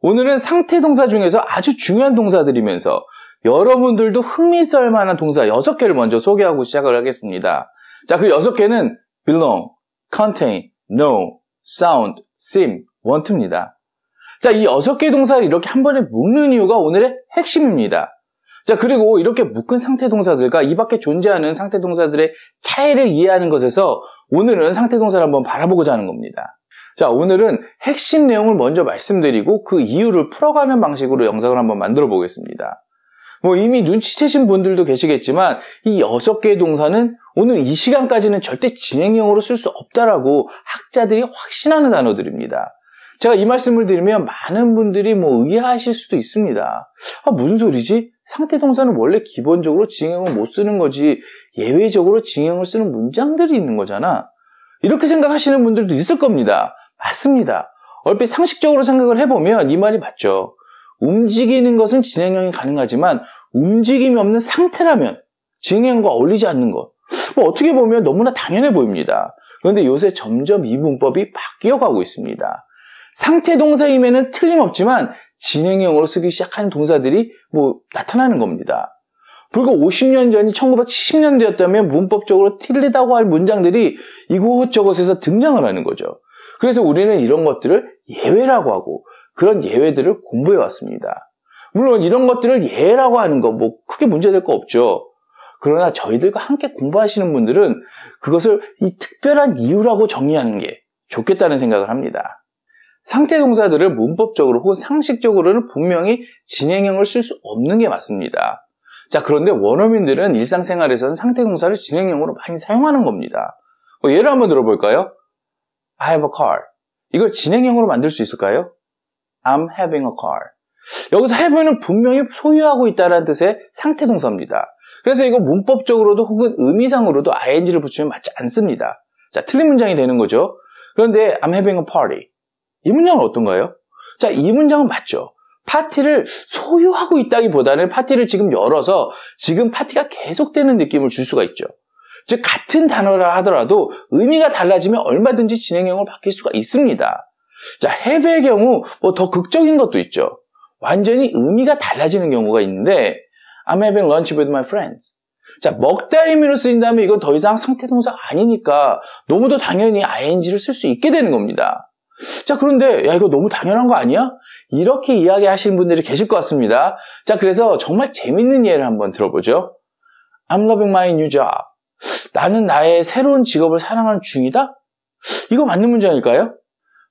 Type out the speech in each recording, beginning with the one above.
오늘은 상태 동사 중에서 아주 중요한 동사들이면서 여러분들도 흥미있을 만한 동사 6개를 먼저 소개하고 시작을 하겠습니다. 자, 그 6개는 belong, contain, know, sound, seem, want입니다. 자, 이 6개의 동사를 이렇게 한 번에 묶는 이유가 오늘의 핵심입니다. 자, 그리고 이렇게 묶은 상태 동사들과 이 밖에 존재하는 상태 동사들의 차이를 이해하는 것에서 오늘은 상태 동사를 한번 바라보고자 하는 겁니다. 자, 오늘은 핵심 내용을 먼저 말씀드리고 그 이유를 풀어가는 방식으로 영상을 한번 만들어 보겠습니다. 이미 눈치채신 분들도 계시겠지만 이 6개의 동사는 오늘 이 시간까지는 절대 진행형으로 쓸 수 없다라고 학자들이 확신하는 단어들입니다. 제가 이 말씀을 드리면 많은 분들이 의아하실 수도 있습니다. 무슨 소리지? 상태 동사는 원래 기본적으로 진행형을 못 쓰는 거지 예외적으로 진행형을 쓰는 문장들이 있는 거잖아. 이렇게 생각하시는 분들도 있을 겁니다. 맞습니다. 얼핏 상식적으로 생각을 해보면 이 말이 맞죠. 움직이는 것은 진행형이 가능하지만 움직임이 없는 상태라면 진행형과 어울리지 않는 것. 어떻게 보면 너무나 당연해 보입니다. 그런데 요새 점점 이 문법이 바뀌어가고 있습니다. 상태 동사임에는 틀림없지만 진행형으로 쓰기 시작하는 동사들이 나타나는 겁니다. 불과 50년 전이 1970년대였다면 문법적으로 틀리다고 할 문장들이 이곳저곳에서 등장을 하는 거죠. 그래서 우리는 이런 것들을 예외라고 하고 그런 예외들을 공부해 왔습니다. 물론 이런 것들을 예외라고 하는 거 크게 문제될 거 없죠. 그러나 저희들과 함께 공부하시는 분들은 그것을 이 특별한 이유라고 정의하는 게 좋겠다는 생각을 합니다. 상태 동사들을 문법적으로 혹은 상식적으로는 분명히 진행형을 쓸 수 없는 게 맞습니다. 자, 그런데 원어민들은 일상생활에서는 상태 동사를 진행형으로 많이 사용하는 겁니다. 예를 한번 들어볼까요? I have a car. 이걸 진행형으로 만들 수 있을까요? I'm having a car. 여기서 have는 분명히 소유하고 있다는 뜻의 상태 동사입니다. 그래서 이거 문법적으로도 혹은 의미상으로도 ing를 붙이면 맞지 않습니다. 자, 틀린 문장이 되는 거죠. 그런데 I'm having a party. 이 문장은 어떤가요? 자, 이 문장은 맞죠. 파티를 소유하고 있다기보다는 파티를 지금 열어서 지금 파티가 계속되는 느낌을 줄 수가 있죠. 즉 같은 단어라 하더라도 의미가 달라지면 얼마든지 진행형을 바뀔 수가 있습니다. 자, have의 경우 더 극적인 것도 있죠. 완전히 의미가 달라지는 경우가 있는데 I'm having lunch with my friends. 자, 먹다 의미로 쓰인다면 이건 더 이상 상태 동사 아니니까 너무도 당연히 ing를 쓸 수 있게 되는 겁니다. 자, 그런데 이거 너무 당연한 거 아니야? 이렇게 이야기하시는 분들이 계실 것 같습니다. 자, 그래서 정말 재밌는 예를 한번 들어보죠. I'm loving my new job. 나는 나의 새로운 직업을 사랑하는 중이다? 이거 맞는 문장일까요?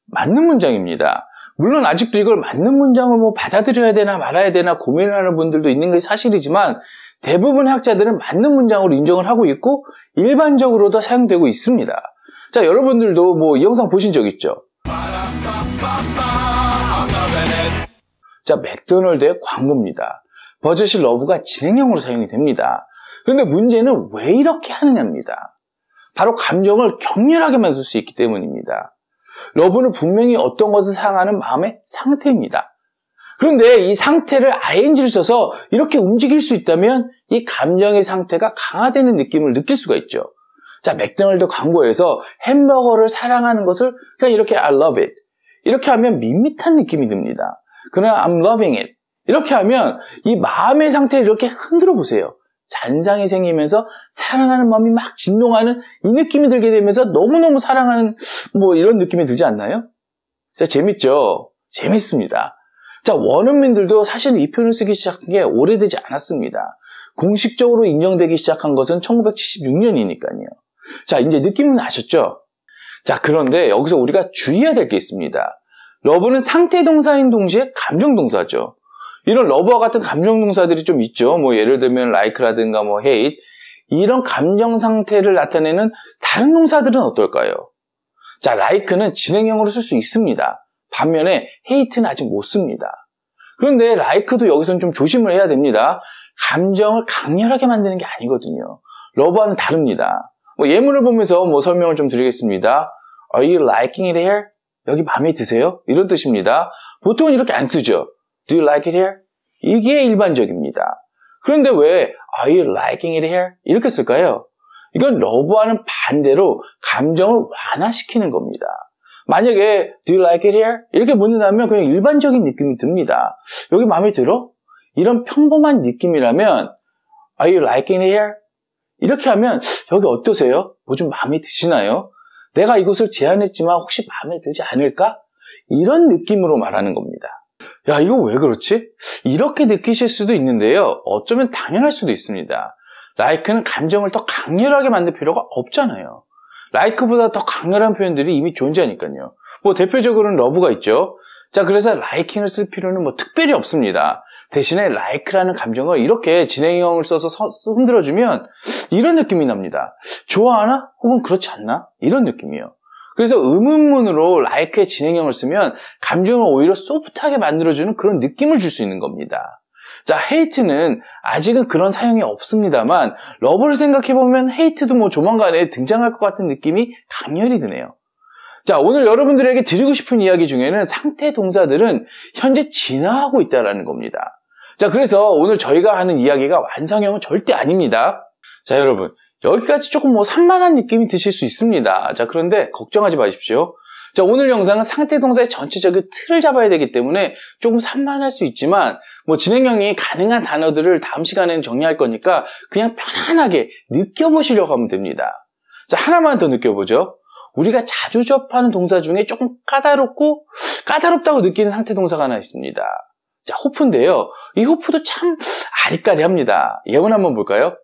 맞는 문장입니다. 물론 아직도 이걸 맞는 문장으로 받아들여야 되나 말아야 되나 고민을 하는 분들도 있는 게 사실이지만 대부분의 학자들은 맞는 문장으로 인정을 하고 있고 일반적으로도 사용되고 있습니다. 자, 여러분들도 이 영상 보신 적 있죠? 자, 맥도날드의 광고입니다. 버젯이 러브가 진행형으로 사용이 됩니다. 그런데 문제는 왜 이렇게 하느냐입니다. 바로 감정을 격렬하게 만들 수 있기 때문입니다. 러브는 분명히 어떤 것을 사랑하는 마음의 상태입니다. 그런데 이 상태를 ing를 써서 이렇게 움직일 수 있다면 이 감정의 상태가 강화되는 느낌을 느낄 수가 있죠. 자, 맥도날드 광고에서 햄버거를 사랑하는 것을 그냥 이렇게 I love it. 이렇게 하면 밋밋한 느낌이 듭니다. 그러나 I'm loving it. 이렇게 하면 이 마음의 상태를 이렇게 흔들어 보세요. 잔상이 생기면서 사랑하는 마음이 막 진동하는 이 느낌이 들게 되면서 너무너무 사랑하는 이런 느낌이 들지 않나요? 자, 재밌죠? 재밌습니다. 자, 원어민들도 사실 이 표현을 쓰기 시작한 게 오래되지 않았습니다. 공식적으로 인정되기 시작한 것은 1976년이니까요. 자, 이제 느낌은 아셨죠? 자, 그런데 여기서 우리가 주의해야 될 게 있습니다. 러브는 상태 동사인 동시에 감정 동사죠. 이런 러브와 같은 감정 동사들이 좀 있죠. 예를 들면 like라든가 hate. 이런 감정 상태를 나타내는 다른 동사들은 어떨까요? 자, like는 진행형으로 쓸 수 있습니다. 반면에 hate는 아직 못 씁니다. 그런데 like도 여기서는 좀 조심을 해야 됩니다. 감정을 강렬하게 만드는 게 아니거든요. 러브와는 다릅니다. 예문을 보면서 설명을 좀 드리겠습니다. Are you liking it here? 여기 마음에 드세요? 이런 뜻입니다. 보통은 이렇게 안 쓰죠. Do you like it here? 이게 일반적입니다. 그런데 왜 Are you liking it here? 이렇게 쓸까요? 이건 러브와는 반대로 감정을 완화시키는 겁니다. 만약에 Do you like it here? 이렇게 묻는다면 그냥 일반적인 느낌이 듭니다. 여기 마음에 들어? 이런 평범한 느낌이라면 Are you liking it here? 이렇게 하면 여기 어떠세요? 뭐 좀 마음에 드시나요? 내가 이곳을 제안했지만 혹시 마음에 들지 않을까? 이런 느낌으로 말하는 겁니다. 야, 이거 왜 그렇지? 이렇게 느끼실 수도 있는데요. 어쩌면 당연할 수도 있습니다. like는 감정을 더 강렬하게 만들 필요가 없잖아요. like보다 더 강렬한 표현들이 이미 존재하니까요. 뭐 대표적으로는 love가 있죠. 자, 그래서 liking을 쓸 필요는 뭐 특별히 없습니다. 대신에 like라는 감정을 이렇게 진행형을 써서 흔들어주면 이런 느낌이 납니다. 좋아하나? 혹은 그렇지 않나? 이런 느낌이에요. 그래서 의문문으로 like의 진행형을 쓰면 감정을 오히려 소프트하게 만들어주는 그런 느낌을 줄 수 있는 겁니다. 자, hate는 아직은 그런 사용이 없습니다만 love를 생각해보면 hate도 뭐 조만간에 등장할 것 같은 느낌이 강렬히 드네요. 자, 오늘 여러분들에게 드리고 싶은 이야기 중에는 상태 동사들은 현재 진화하고 있다는 겁니다. 자, 그래서 오늘 저희가 하는 이야기가 완성형은 절대 아닙니다. 자, 여러분, 여기까지 조금 뭐 산만한 느낌이 드실 수 있습니다. 자, 그런데 걱정하지 마십시오. 자, 오늘 영상은 상태 동사의 전체적인 틀을 잡아야 되기 때문에 조금 산만할 수 있지만 뭐 진행형이 가능한 단어들을 다음 시간에는 정리할 거니까 그냥 편안하게 느껴보시려고 하면 됩니다. 자, 하나만 더 느껴보죠. 우리가 자주 접하는 동사 중에 조금 까다롭다고 느끼는 상태 동사가 하나 있습니다. 자, 호프인데요. 이 호프도 참 아리까리합니다. 예문 한번 볼까요?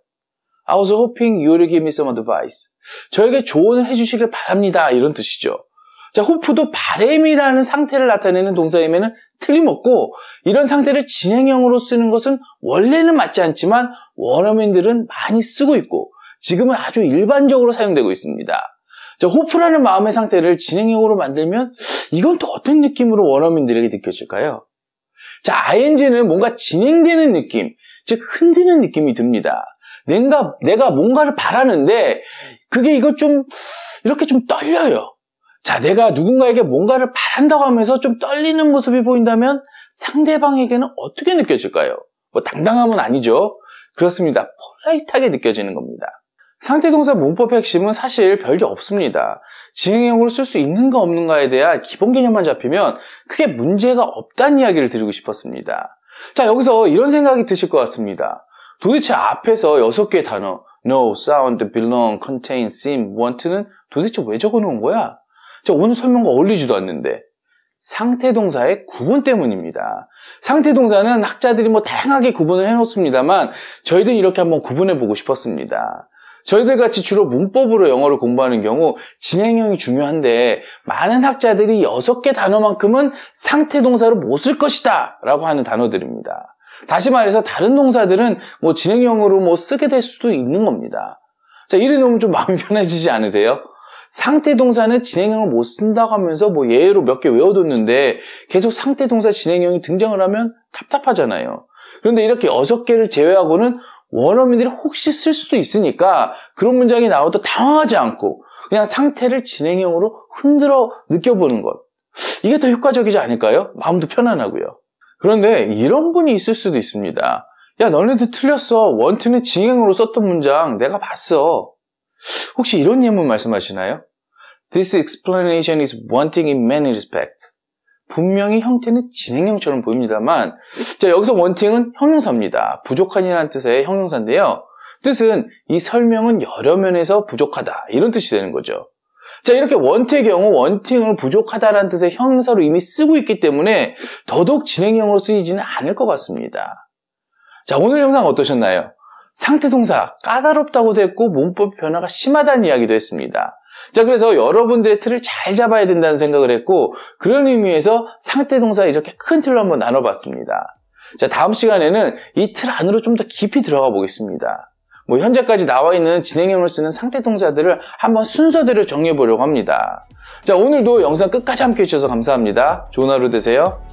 I was hoping you would give me some advice. 저에게 조언을 해주시길 바랍니다. 이런 뜻이죠. 자, 호프도 바램이라는 상태를 나타내는 동사임에는 틀림없고 이런 상태를 진행형으로 쓰는 것은 원래는 맞지 않지만 원어민들은 많이 쓰고 있고 지금은 아주 일반적으로 사용되고 있습니다. 자, 호프라는 마음의 상태를 진행형으로 만들면 이건 또 어떤 느낌으로 원어민들에게 느껴질까요? 자, ing는 뭔가 진행되는 느낌, 즉 흔드는 느낌이 듭니다. 내가 뭔가를 바라는데 그게 이렇게 좀 떨려요. 자, 내가 누군가에게 뭔가를 바란다고 하면서 좀 떨리는 모습이 보인다면 상대방에게는 어떻게 느껴질까요? 뭐 당당함은 아니죠. 그렇습니다. 폴라이트하게 느껴지는 겁니다. 상태동사 문법의 핵심은 사실 별게 없습니다. 진행형으로 쓸 수 있는가 없는가에 대한 기본 개념만 잡히면 크게 문제가 없다는 이야기를 드리고 싶었습니다. 자, 여기서 이런 생각이 드실 것 같습니다. 도대체 앞에서 6개의 단어 know, sound, belong, contain, seem, want는 도대체 왜 적어놓은 거야? 자, 오늘 설명과 어울리지도 않는데 상태동사의 구분 때문입니다. 상태동사는 학자들이 뭐 다양하게 구분을 해놓습니다만 저희도 이렇게 한번 구분해보고 싶었습니다. 저희들 같이 주로 문법으로 영어를 공부하는 경우 진행형이 중요한데 많은 학자들이 6개 단어만큼은 상태동사로 못 쓸 것이다 라고 하는 단어들입니다. 다시 말해서 다른 동사들은 뭐 진행형으로 뭐 쓰게 될 수도 있는 겁니다. 자, 이래 놓으면 좀 마음이 편해지지 않으세요? 상태동사는 진행형을 못 쓴다고 하면서 뭐 예로 몇 개 외워뒀는데 계속 상태동사 진행형이 등장을 하면 답답하잖아요. 그런데 이렇게 6개를 제외하고는 원어민들이 혹시 쓸 수도 있으니까 그런 문장이 나와도 당황하지 않고 그냥 상태를 진행형으로 흔들어 느껴보는 것. 이게 더 효과적이지 않을까요? 마음도 편안하고요. 그런데 이런 분이 있을 수도 있습니다. 야, 너네들 틀렸어. want는 진행형으로 썼던 문장 내가 봤어. 혹시 이런 예문 말씀하시나요? This explanation is wanting in many respects. 분명히 형태는 진행형처럼 보입니다만 자, 여기서 wanting은 형용사입니다. 부족한이라는 뜻의 형용사인데요. 뜻은 이 설명은 여러 면에서 부족하다 이런 뜻이 되는 거죠. 자, 이렇게 want의 경우 wanting을 부족하다라는 뜻의 형용사로 이미 쓰고 있기 때문에 더더욱 진행형으로 쓰이지는 않을 것 같습니다. 자, 오늘 영상 어떠셨나요? 상태동사 까다롭다고도 했고 문법 변화가 심하다는 이야기도 했습니다. 자, 그래서 여러분들의 틀을 잘 잡아야 된다는 생각을 했고 그런 의미에서 상태동사 이렇게 큰 틀로 한번 나눠봤습니다. 자, 다음 시간에는 이 틀 안으로 좀 더 깊이 들어가 보겠습니다. 뭐 현재까지 나와 있는 진행형을 쓰는 상태동사들을 한번 순서대로 정리해 보려고 합니다. 자, 오늘도 영상 끝까지 함께 해주셔서 감사합니다. 좋은 하루 되세요.